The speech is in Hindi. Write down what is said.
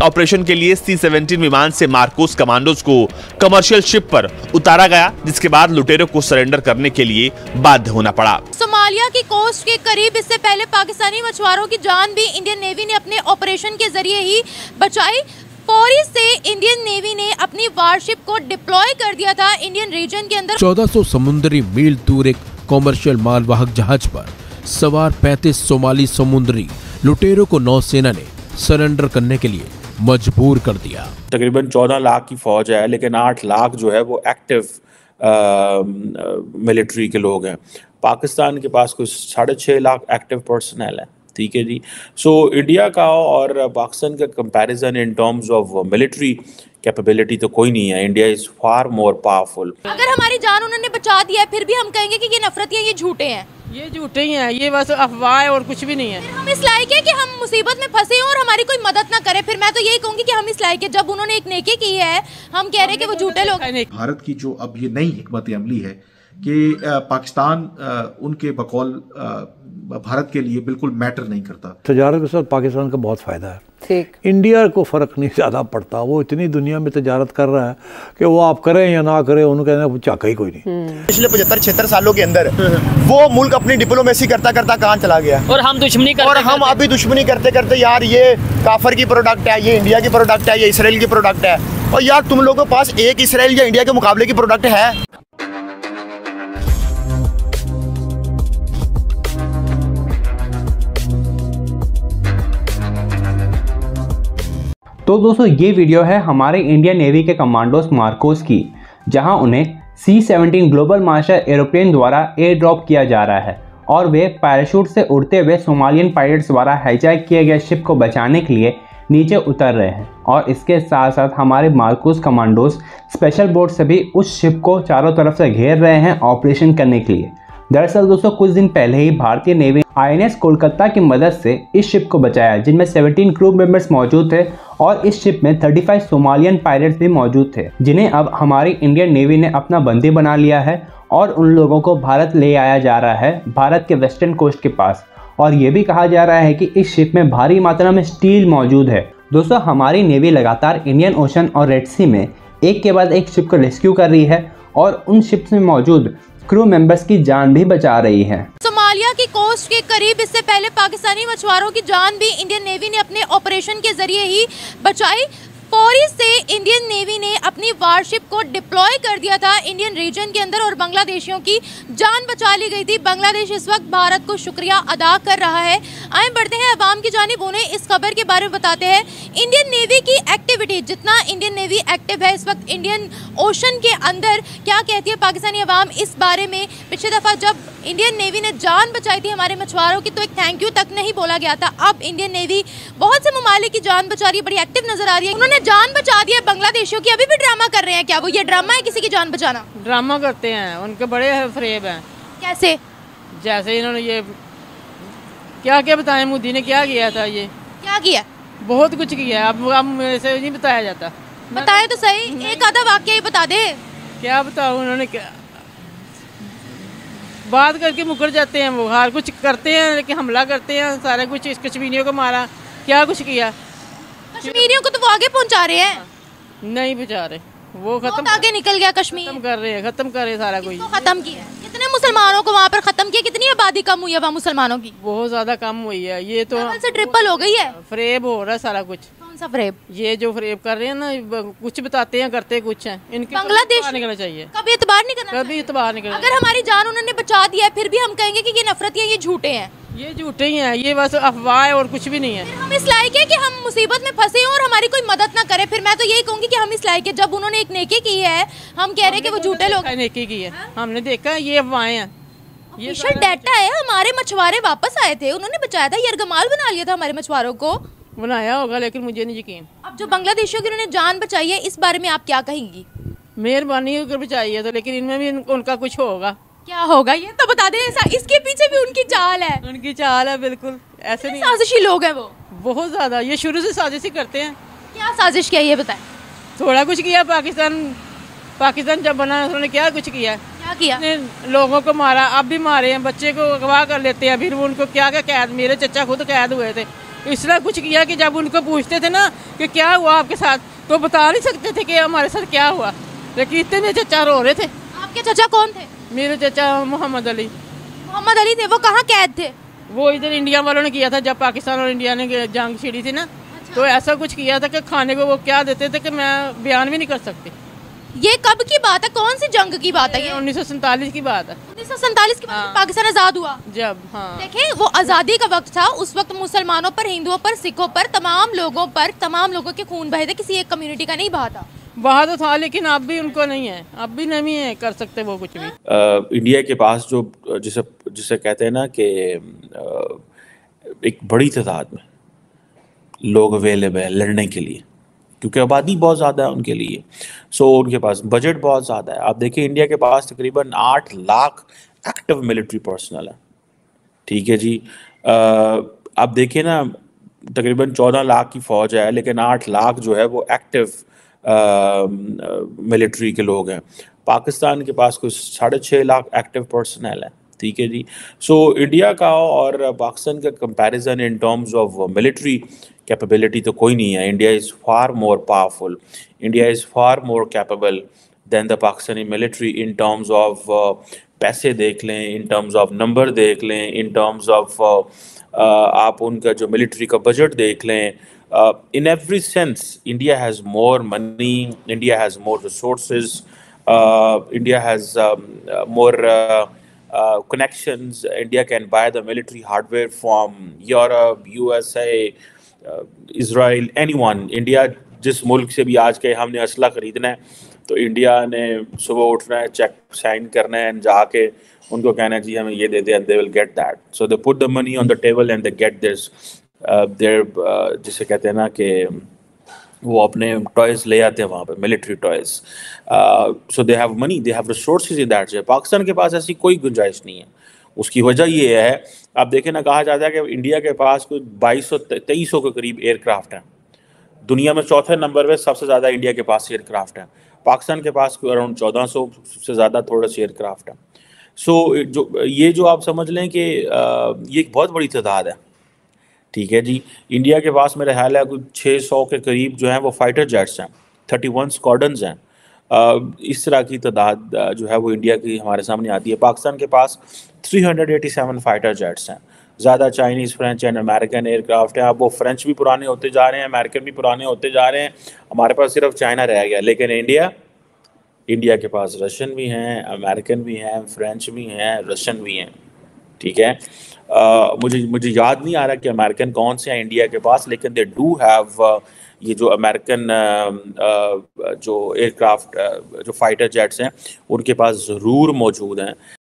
ऑपरेशन के लिए C-17 विमान से मार्कोस कमांडोज को कमर्शियल शिप पर उतारा गया, जिसके बाद लुटेरों को सरेंडर करने के लिए बाध्य होना पड़ा। सोमालिया की कोस्ट के करीब इससे पहले पाकिस्तानी मछुआरों की जान भी इंडियन नेवी ने अपने ऑपरेशन के जरिए ही बचाई। पौरी से इंडियन नेवी ने अपनी वारशिप को डिप्लॉय कर दिया था इंडियन रीजन के अंदर। 1400 समुद्री मील दूर एक कॉमर्शियल मालवाहक जहाज पर सवार 35 सोमाली समुद्री लुटेरों को नौसेना ने सरेंडर करने के लिए मजबूर कर दिया। तकरीबन 14 लाख की फौज है, लेकिन 8 लाख जो है वो एक्टिव मिलिट्री के लोग हैं। पाकिस्तान के पास कुछ 6.5 लाख एक्टिव पर्सनल है। ठीक है जी। सो इंडिया का और पाकिस्तान का comparison in terms of military capability तो कोई नहीं है। India is far more powerful. अगर हमारी जान उन्होंने बचा दिया है, फिर भी हम कहेंगे कि ये नफरत है, ये झूठे हैं। ये झूठे ही हैं, ये बस अफवाह है और कुछ भी नहीं है। हम इस लायक है कि हम मुसीबत में फंसे और हमारी कोई मदद ना करे। फिर मैं तो यही कहूंगी कि हम इस लायक है। जब उन्होंने एक नेकी की है, हम कह रहे हैं कि वो झूठे लोग। भारत की जो अब ये नई हिकमत अमली है कि पाकिस्तान उनके बकौल भारत के लिए बिल्कुल मैटर नहीं करता। तजारत के साथ पाकिस्तान का बहुत फायदा है। ठीक। इंडिया को फर्क नहीं ज्यादा पड़ता, वो इतनी दुनिया में तजारत कर रहा है कि वो आप करें या ना करें, उन्हें कहना चाका ही कोई नहीं। पिछले 75-76 सालों के अंदर वो मुल्क अपनी डिप्लोमेसी करता करता कहाँ चला गया, और हम दुश्मनी करते, और हम अभी दुश्मनी करते करते यार ये काफर की प्रोडक्ट है, ये इंडिया की प्रोडक्ट है, ये इसराइल की प्रोडक्ट है। और यार तुम लोगों के पास एक इसराइल या इंडिया के मुकाबले की प्रोडक्ट है? तो दोस्तों ये वीडियो है हमारे इंडियन नेवी के कमांडोस मार्कोस की, जहां उन्हें C-17 ग्लोबल मार्शल एरोप्लेन द्वारा एयर ड्रॉप किया जा रहा है और वे पैराशूट से उड़ते हुए सोमालियन पायलट्स द्वारा हाईजैक किए गए शिप को बचाने के लिए नीचे उतर रहे हैं। और इसके साथ साथ हमारे मार्कोस कमांडोस स्पेशल बोट से भी उस शिप को चारों तरफ से घेर रहे हैं ऑपरेशन करने के लिए। दरअसल दोस्तों कुछ दिन पहले ही भारतीय नेवी INS कोलकाता की मदद से इस शिप को बचाया, जिनमें 17 क्रू मेंबर्स मौजूद थे और इस शिप में 35 सोमालियन पायलट्स भी मौजूद थे, जिन्हें अब हमारी इंडियन नेवी ने अपना बंदी बना लिया है और उन लोगों को भारत ले आया जा रहा है, भारत के वेस्टर्न कोस्ट के पास। और ये भी कहा जा रहा है कि इस शिप में भारी मात्रा में स्टील मौजूद है। दोस्तों हमारी नेवी लगातार इंडियन ओशन और रेड सी में एक के बाद एक शिप को रेस्क्यू कर रही है और उन शिप्स में मौजूद क्रू मेंबर्स की जान भी बचा रही है। सोमालिया की कोस्ट के करीब इससे पहले पाकिस्तानी मछुआरों की जान भी इंडियन नेवी ने अपने ऑपरेशन के जरिए ही बचाई। पौरी से इंडियन नेवी ने अपनी वारशिप को डिप्लॉय कर दिया था इंडियन रीजन के अंदर और बांग्लादेशियों की जान बचा ली गई थी। बांग्लादेश इस वक्त भारत को शुक्रिया अदा कर रहा है। आए बढ़ते हैं अवाम की जानिब, उन्हें इस खबर के बारे में बताते हैं। इंडियन नेवी की एक्टिविटी, जितना इंडियन नेवी एक्टिव है इस वक्त इंडियन ओशन के अंदर, क्या कहती है पाकिस्तानी अवाम इस बारे में। पिछले दफ़ा जब इंडियन नेवी ने जान बचाई थी हमारे मछुआरों की, तो एक थैंक यू तक नहीं बोला गया था। अब इंडियन नेवी बहुत से ममालिक की जान बचा रही है, बड़ी एक्टिव नजर आ रही है। उन्होंने जान बचा दी है बांग्लादेशियों की, अभी भी ड्रामा कर रहे हैं क्या वो? ये ड्रामा है किसी की जान बचाना? ड्रामा करते हैं, उनके बड़े फरेब हैं। कैसे? जैसे इन्होंने ये क्या क्या बताया, मोदी ने क्या किया था, ये क्या किया? बहुत कुछ किया। अब ऐसे नहीं बताया जाता। बताए तो सही, एक आधा वाक्य ही बता दे। क्या बताओ, उन्होंने क्या बात करके मुकर जाते हैं। वो हर कुछ करते हैं, लेकिन हमला करते हैं, सारा कुछ इस कश्मीरियों को मारा, क्या कुछ किया। कश्मीरियों को तो वो आगे पहुंचा रहे हैं। नहीं पहुंचा रहे, वो खत्म आगे निकल गया कश्मीर। खत्म कर रहे हैं, खत्म कर रहे सारा कुछ। खत्म किया, कितने मुसलमानों को वहाँ पर खत्म किया, कितनी आबादी कम हुई है वहाँ मुसलमानों की? बहुत ज्यादा कम हुई है। ये तो से ट्रिपल हो गई है। फरेब हो रहा है सारा कुछ। कौन सा फरेब? ये जो फरेब कर रहे हैं ना, कुछ बताते हैं करते कुछ हैं। इनकी बांग्लादेश निकलना चाहिए, कभी इतबार नहीं करना, कभी इतबार नहीं करना। अगर हमारी जान उन्होंने बचा दिया है, फिर भी हम कहेंगे कि ये नफरत है, ये झूठे हैं। ये झूठे ही हैं, ये बस अफवाह है और कुछ भी नहीं है। हम इस लायक है कि हम मुसीबत में फंसे और हमारी कोई मदद ना करे। फिर मैं तो यही कहूंगी कि हम इस लायक है। जब उन्होंने एक नेकी की है, हम कह रहे हैं कि वो झूठे लोग। नेकी की है, हमने देखा ये अफवाहें हैं। ये डाटा है, हमारे मछुआरे वापस आए थे, उन्होंने बचाया था, यरगमाल बना लिया था हमारे मछुआरों को। बनाया होगा, लेकिन मुझे नहीं यकीन। अब जो बांग्लादेशियों की उन्होंने जान बचाई है, इस बारे में आप क्या कहेंगी? मेहरबानी होकर बचाई है, तो लेकिन इनमें भी उनका कुछ होगा। क्या होगा ये तो बता दे। ऐसा इसके पीछे भी उनकी चाल है। उनकी चाल है, बिल्कुल ऐसे नहीं। साजिशी लोग हैं वो, बहुत ज्यादा। ये शुरू से साजिश ही करते हैं। क्या साजिश किया ये बताएं? थोड़ा कुछ किया। पाकिस्तान जब बना उन्होंने क्या कुछ किया? क्या किया? लोगों को मारा, अब भी मारे हैं। बच्चे को अगवा कर लेते हैं, फिर उनको क्या क्या कैद, मेरे चचा खुद कैद हुए थे, इसलिए कुछ किया कि जब उनको पूछते थे ना कि क्या हुआ आपके साथ, तो बता नहीं सकते थे कि हमारे साथ क्या हुआ, लेकिन इतने मेरे चचा रो रहे थे। आपके चचा कौन थे? मेरे चचा मोहम्मद अली। मोहम्मद अली थे, वो कहाँ कैद थे? वो इधर इंडिया वालों ने किया था, जब पाकिस्तान और इंडिया ने जंग छिड़ी थी ना। अच्छा। तो ऐसा कुछ किया था कि खाने को वो क्या देते थे कि मैं बयान भी नहीं कर सकती। ये कब की बात है, कौन सी जंग की बात है? ये 1947 की बात है। 1947 की बात। हाँ। पाकिस्तान आजाद हुआ जब, हाँ देखें वो आज़ादी का वक्त था, उस वक्त मुसलमानों पर, हिंदुओं पर, सिखों पर, तमाम लोगों के खून बहे थे, किसी एक कम्युनिटी का नहीं बहा था। बहा तो था, लेकिन अब भी उनको नहीं है, अब भी नहीं है कर सकते वो कुछ भी। इंडिया के पास जो जिसे कहते हैं ना कि एक बड़ी तादाद में लोग अवेलेबल है लड़ने के लिए, क्योंकि आबादी बहुत ज़्यादा है उनके लिए। सो उनके पास बजट बहुत ज़्यादा है। आप देखिए इंडिया के पास तकरीबन 8 लाख एक्टिव मिलिट्री पर्सनल है, ठीक है जी। आप देखिए ना, तकरीबन 14 लाख की फ़ौज है, लेकिन 8 लाख जो है वो एक्टिव मिलिट्री के लोग हैं। पाकिस्तान के पास कुछ 6.5 लाख एक्टिव पर्सनल है, ठीक है जी। सो इंडिया का और पाकिस्तान का comparison in terms of military capability तो कोई नहीं है। India is far more powerful, India is far more capable than the Pakistani military in terms of पैसे देख लें, इन टर्म्स ऑफ नंबर देख लें, इन टर्म्स ऑफ आप उनका जो मिलिट्री का बजट देख लें। In every sense, India has more money, India has more resources, India has more connections. India can buy the military hardware from Europe, USA, Israel, anyone. India जिस मुल्क से भी आज के हमने असला ख़रीदना है, तो इंडिया ने सुबह उठना है, चेक साइन करना है, जाके उनको कहना है जी हमें ये दे दे, and they will get that. So they put the money on the table and they get this. जिसे कहते हैं ना कि वो अपने टॉयज़ ले आते हैं वहाँ पे, military toys. So they have money, they have resources in that. Pakistan के पास ऐसी कोई गुंजाइश नहीं है। उसकी वजह ये है, आप देखें ना, कहा जाता है कि इंडिया के पास कोई 2200-2300 के करीब एयरक्राफ्ट हैं। दुनिया में चौथे नंबर पे सबसे ज़्यादा इंडिया के पास एयरक्राफ्ट हैं। पाकिस्तान के पास अराउंड 1400 से ज़्यादा थोड़ा सा एयरक्राफ्ट है। सो जो आप समझ लें कि ये एक बहुत बड़ी तादाद है, ठीक है जी। इंडिया के पास मेरा ख्याल है कुछ 600 के करीब जो हैं वो फाइटर जेट्स हैं, 31 स्क्वाड्रन्स हैं। इस तरह की तादाद जो है वो इंडिया की हमारे सामने आती है। पाकिस्तान के पास 387 फाइटर जेट्स हैं। ज़्यादा Chinese, French and American aircraft हैं। अब वो फ्रेंच भी पुराने होते जा रहे हैं, अमेरिकन भी पुराने होते जा रहे हैं, हमारे पास सिर्फ चाइना रह गया। लेकिन इंडिया के पास रशियन भी हैं, अमेरिकन भी हैं, फ्रेंच भी हैं, रशियन भी हैं, ठीक है। मुझे याद नहीं आ रहा कि अमेरिकन कौन से हैं इंडिया के पास, लेकिन दे डू हैव ये जो अमेरिकन जो एयरक्राफ्ट जो फाइटर जेट्स हैं उनके पास ज़रूर मौजूद हैं।